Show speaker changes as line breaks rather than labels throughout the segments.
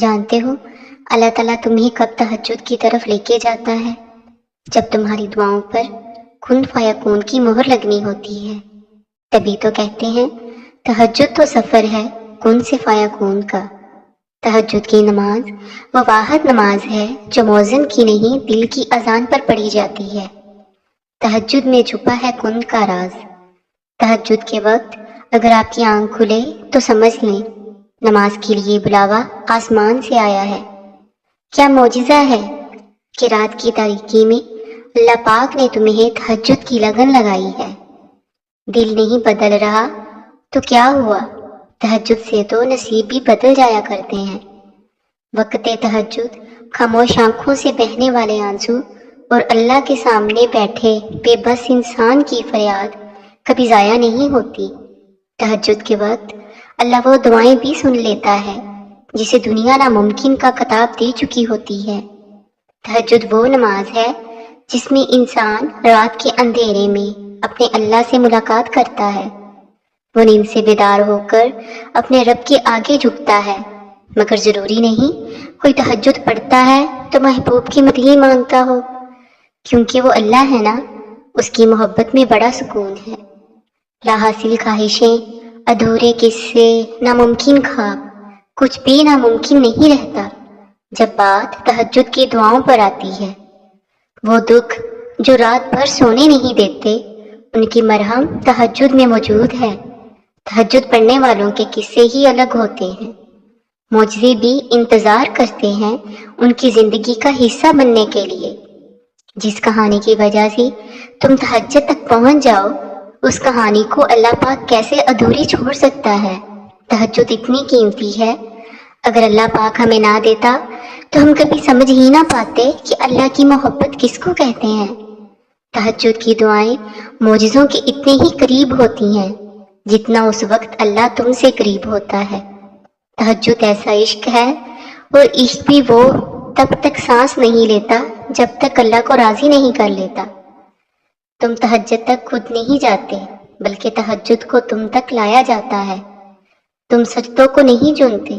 جانتے ہو اللہ تعالیٰ تمہیں کب تہجد کی طرف لے کے جاتا ہے؟ جب تمہاری دعاؤں پر کن فیکون کی مہر لگنی ہوتی ہے۔ تبھی تو کہتے ہیں تہجد تو سفر ہے کن سے فیکون کا۔ تہجد کی نماز وہ واحد نماز ہے جو مؤذن کی نہیں دل کی اذان پر پڑھی جاتی ہے۔ تہجد میں چھپا ہے کن کا راز۔ تہجد کے وقت اگر آپ کی آنکھ کھلے تو سمجھ لیں نماز کے لیے بلاوا آسمان سے آیا ہے۔ کیا معجزہ ہے کہ رات کی تاریکی میں اللہ پاک نے تمہیں تہجد کی لگن لگائی ہے۔ دل نہیں بدل رہا تو کیا ہوا، تہجد سے تو نصیب بھی بدل جایا کرتے ہیں۔ وقت تہجد خاموش آنکھوں سے بہنے والے آنسو اور اللہ کے سامنے بیٹھے بے بس انسان کی فریاد کبھی ضائع نہیں ہوتی۔ تہجد کے وقت اللہ وہ دعائیں بھی سن لیتا ہے جسے دنیا ناممکن کا خطاب دے چکی ہوتی ہے۔ تہجد وہ نماز ہے جس میں انسان رات کے اندھیرے میں اپنے اللہ سے ملاقات کرتا ہے۔ وہ نیند سے بیدار ہو کر اپنے رب کے آگے جھکتا ہے، مگر ضروری نہیں کوئی تہجد پڑھتا ہے تو محبوب کی مدد ہی مانگتا ہو، کیونکہ وہ اللہ ہے نا، اس کی محبت میں بڑا سکون ہے۔ لا حاصل خواہشیں، ادھورے قصے، ناممکن خواب، کچھ بھی ناممکن نہیں رہتا جب بات تہجد کی دعاؤں پر آتی ہے۔ وہ دکھ جو رات بھر سونے نہیں دیتے ان کی مرہم تہجد میں موجود ہے۔ تہجد پڑھنے والوں کے قصے ہی الگ ہوتے ہیں۔ معجزے بھی انتظار کرتے ہیں ان کی زندگی کا حصہ بننے کے لیے۔ جس کہانی کی وجہ سے تم تہجد تک پہنچ جاؤ اس کہانی کو اللہ پاک کیسے ادھوری چھوڑ سکتا ہے؟ تہجد اتنی قیمتی ہے، اگر اللہ پاک ہمیں نہ دیتا تو ہم کبھی سمجھ ہی نہ پاتے کہ اللہ کی محبت کس کو کہتے ہیں۔ تہجد کی دعائیں معجزوں کے اتنے ہی قریب ہوتی ہیں جتنا اس وقت اللہ تم سے قریب ہوتا ہے۔ تہجد ایسا عشق ہے، اور عشق بھی وہ تب تک سانس نہیں لیتا جب تک اللہ کو راضی نہیں کر لیتا۔ تم تہجد تک خود نہیں جاتے بلکہ تہجد کو تم تک لایا جاتا ہے۔ تم سجدوں کو نہیں چنتے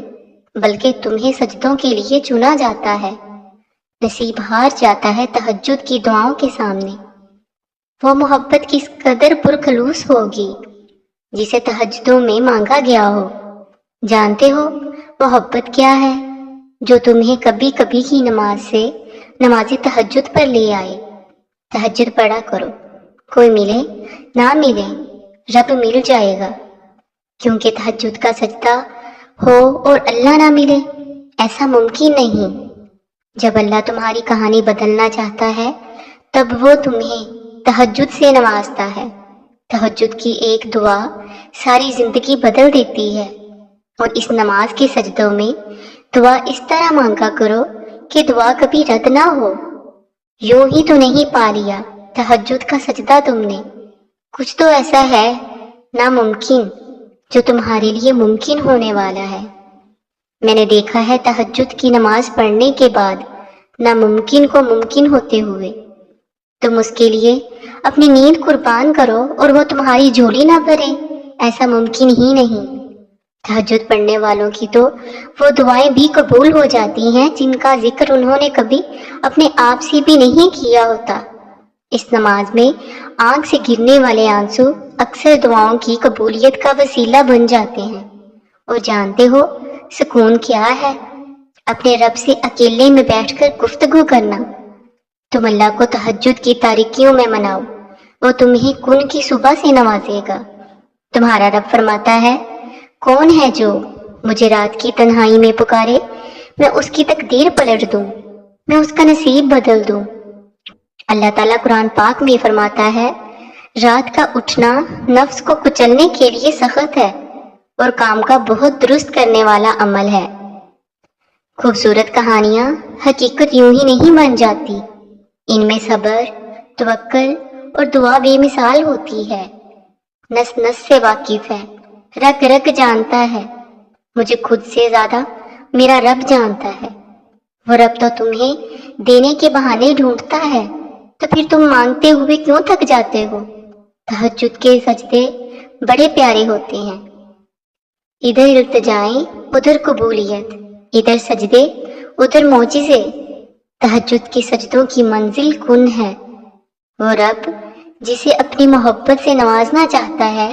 بلکہ تمہیں سجدوں کے لیے چنا جاتا ہے۔ نصیب ہار جاتا ہے تہجد کی دعاؤں کے سامنے۔ وہ محبت کس قدر پرخلوص ہوگی جسے تہجدوں میں مانگا گیا ہو۔ جانتے ہو محبت کیا ہے؟ جو تمہیں کبھی کبھی کی نماز سے نماز تہجد پر لے آئے۔ تہجد پڑھا کرو، کوئی ملے نہ ملے رب مل جائے گا، کیونکہ تہجد کا سجدہ ہو اور اللہ نہ ملے ایسا ممکن نہیں۔ جب اللہ تمہاری کہانی بدلنا چاہتا ہے تب وہ تمہیں تہجد سے نوازتا ہے۔ تہجد کی ایک دعا ساری زندگی بدل دیتی ہے، اور اس نماز کے سجدوں میں دعا اس طرح مانگا کرو کہ دعا کبھی رد نہ ہو۔ یوں ہی تو نہیں پا لیا تہجد کا سجدہ تم نے، کچھ تو ایسا ہے ناممکن جو تمہارے لیے ممکن ہونے والا ہے۔ میں نے دیکھا ہے تہجد کی نماز پڑھنے کے بعد ناممکن کو ممکن ہوتے ہوئے۔ تم اس کے لیے اپنی نیند قربان کرو اور وہ تمہاری جھولی نہ بھرے، ایسا ممکن ہی نہیں۔ تہجد پڑھنے والوں کی تو وہ دعائیں بھی قبول ہو جاتی ہیں جن کا ذکر انہوں نے کبھی اپنے آپ سے بھی نہیں کیا ہوتا۔ اس نماز میں آنکھ سے گرنے والے آنسو اکثر دعاؤں کی قبولیت کا وسیلہ بن جاتے ہیں۔ اور جانتے ہو سکون کیا ہے؟ اپنے رب سے اکیلے میں بیٹھ کر گفتگو کرنا۔ تم اللہ کو تہجد کی تاریکیوں میں مناؤ، وہ تمہیں کن کی صبح سے نوازے گا۔ تمہارا رب فرماتا ہے، کون ہے جو مجھے رات کی تنہائی میں پکارے، میں اس کی تقدیر پلٹ دوں، میں اس کا نصیب بدل دوں۔ اللہ تعالیٰ قرآن پاک میں فرماتا ہے، رات کا اٹھنا نفس کو کچلنے کے لیے سخت ہے اور کام کا بہت درست کرنے والا عمل ہے۔ خوبصورت کہانیاں حقیقت یوں ہی نہیں بن جاتی، ان میں صبر، توکل اور دعا بے مثال ہوتی ہے۔ نس نس سے واقف ہے، رگ رگ جانتا ہے، مجھے خود سے زیادہ میرا رب جانتا ہے۔ وہ رب تو تمہیں دینے کے بہانے ڈھونڈتا ہے، تو پھر تم مانگتے ہوئے کیوں تھک جاتے ہو؟ تہجد کے سجدے بڑے پیارے ہوتے ہیں، ادھر التجائیں ادھر قبولیت۔ ادھر سجدے ادھر معجزے، تہجد کے سجدوں کی منزل کن ہے۔ وہ رب جسے اپنی محبت سے نوازنا چاہتا ہے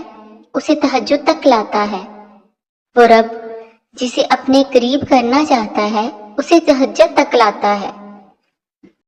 اسے تہجد تک لاتا ہے، وہ رب جسے اپنے قریب کرنا چاہتا ہے اسے تہجد تک لاتا ہے۔